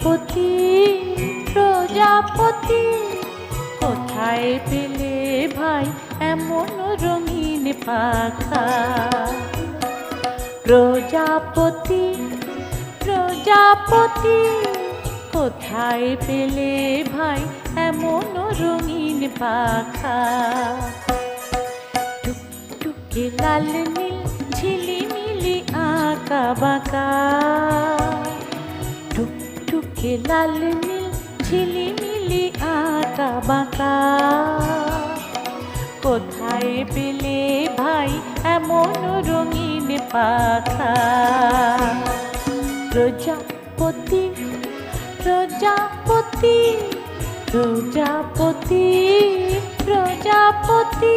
প্রজাপতি প্রজাপতি কোথায় পেলে ভাই এমন রঙিন পাখা? প্রজাপতি প্রজাপতি কোথায় পেলে ভাই এমন রঙিন পাখা? টুকটুকে লাল নীল ঝিলিমিলি আঁকা বাঁকা, টুকটুকে লাল নীল ঝিলিমিলি আঁকা বাঁকা কোথায় পেলে ভাই এমন রঙিন পাখা? প্রজাপতি প্রজাপতি প্রজাপতি প্রজাপতি।